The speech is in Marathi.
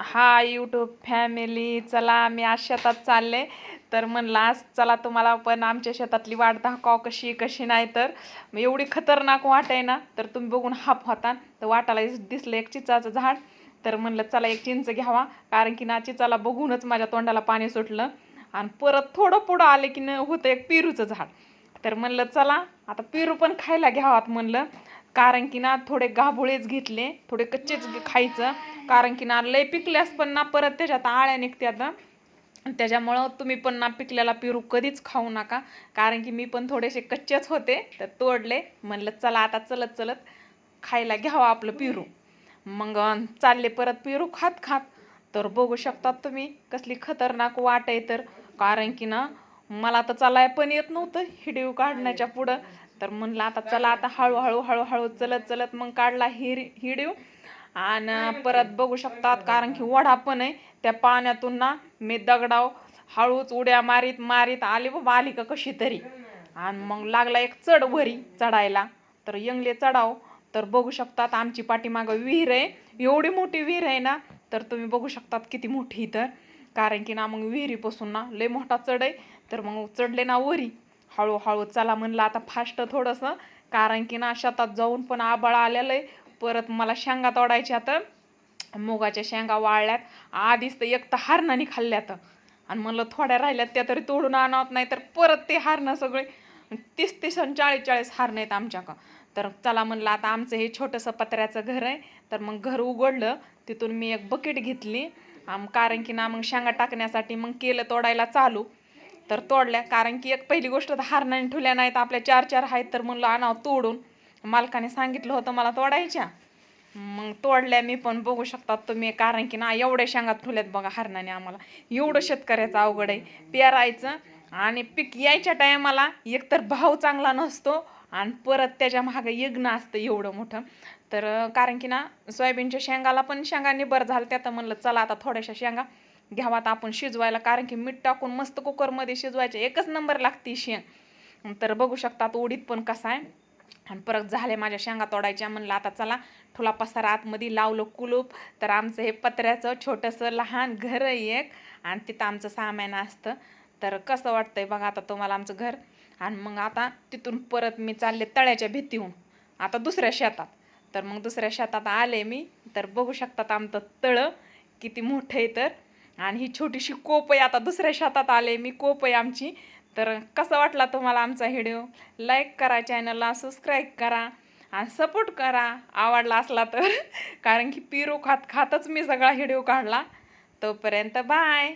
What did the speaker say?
हा यूट्यूब फॅमिली, चला मी आज शेतात चालले. तर म्हणलं आज चला तुम्हाला पण आमच्या शेतातली वाट दाखव कशी कशी नाही. तर एवढी खतरनाक वाट आहे ना, तर तुम्ही बघून हाप होता. तर वाटाला दिसलं एक चिंचाचं झाड. तर म्हणलं चला एक चिंच घ्यावा, कारण की ना चिंचाला बघूनच माझ्या तोंडाला पाणी सुटलं. आणि परत थोडं पुढं आले की न होतं एक पेरूचं झाड. तर म्हणलं चला आता पेरू पण खायला घ्यावात म्हणलं, कारण की ना थोडे गाभोळेच घेतले, थोडे कच्चेच खायचं. कारण की ना लय पिकल्यास पण ना परत त्याच्यात आळ्या निघत्यात. त्याच्यामुळं तुम्ही पण ना पिकलेला पेरू कधीच खाऊ नका. कारण की मी पण थोडेसे कच्चेच होते तर तोडले. म्हणलं चला आता चलत चलत खायला घ्यावं आपलं पेरू. मग चालले परत पेरू खात खात. तर बघू शकतात तुम्ही कसली खतरनाक वाट आहे. तर कारण की ना मला तर चालाय पण येत नव्हतं हिडिओ काढण्याच्या पुढं. तर म्हणलं आता चला आता हळूहळू हळूहळू चलत चलत मग काढला हिडिओ. आणि परत बघू शकतात कारण की वडा पण आहे त्या पाण्यातून ना मी दगडाव हळूच उड्या मारीत मारीत आली बाबा, आली का कशी तरी. आणि मग लागला एक चढ वरी चढायला. तर यंगले चढाव. तर बघू शकतात आमची पाठीमागं विहीर आहे, एवढी मोठी विहीर आहे ना. तर तुम्ही बघू शकतात किती मोठी इथं. कारण की ना मग विहिरीपासून ना लय मोठा चढ आहे. तर मग चढले ना वरी हळूहळू. चला म्हणलं आता फास्ट थोडंसं, कारण की ना शेतात जाऊन पण आबाळ आलेलं आहे. परत मला शेंगा तोडायच्या. तर मुगाच्या शेंगा वाळल्यात आधीच, तर एक तर हारणाने खाल्ल्यात. आणि म्हणलं थोड्या राहिल्यात त्या तरी तोडून आणत नाही. तर परत ते हारणं सगळे 30-30 आणि 40-40 हारणं आहेत आमच्याकडं. तर चला म्हणलं आता आमचं हे छोटंसं पत्र्याचं घर आहे. तर मग घर उघडलं, तिथून मी एक बकेट घेतली. कारण की ना मग शेंगा टाकण्यासाठी मग केलं तोडायला चालू. तर तोडल्या, कारण की एक पहिली गोष्ट तर हारणाने ठेवल्या नाहीत आपल्या 4-4 आहेत. तर म्हणलं आणावं तोडून, मालकाने सांगितलं होतं मला तोडायच्या. मग तोडल्या मी पण बघू शकतात तुम्ही. कारण की ना एवढ्या शेंगा ठेवल्यात बघा हरणाने आम्हाला. एवढं शेतकऱ्याचं अवघड आहे पेरायचं. आणि पीक यायच्या टायमाला एकतर भाव चांगला नसतो, आणि परत त्याच्या मागं यज्ञ असतं एवढं मोठं. तर कारण की ना सोयाबीनच्या शेंगाला पण शेंगा निबर झालं. त्यात म्हणलं चला आता थोड्याशा शेंगा घ्यावात आपण शिजवायला, कारण की मीठ टाकून मस्त कुकरमध्ये शिजवायचे एकच नंबर लागते शेंग. तर बघू शकतात उडीद पण कसा आहे. आणि परत झाले माझ्या शेंगा तोडायच्या. म्हणलं आता चला ठुला पसारा आतमध्ये लावलं कुलूप. तर आमचं हे पत्र्याचं छोटंसं लहान घर आहे एक, आणि तिथं आमचं सामान असतं. तर कसं वाटतंय बघा आता तुम्हाला आमचं घर. आणि मग आता तिथून परत मी चालले तळ्याच्या भीतीहून आता दुसऱ्या शेतात. तर मग दुसऱ्या शेतात आले मी. तर बघू शकतात आमचं तळं किती मोठं आहे. तर आणि ही छोटीशी कोप आहे. आता दुसऱ्या शेतात आले मी, कोप आहे आमची. तर कसा वाटला तुम्हाला आमचा व्हिडिओ? लाईक करा, चॅनलला सबस्क्राईब करा आणि सपोर्ट करा आवडला असला तर. कारण की पेरू खात खातच मी सगळा व्हिडिओ काढला. तोपर्यंत बाय.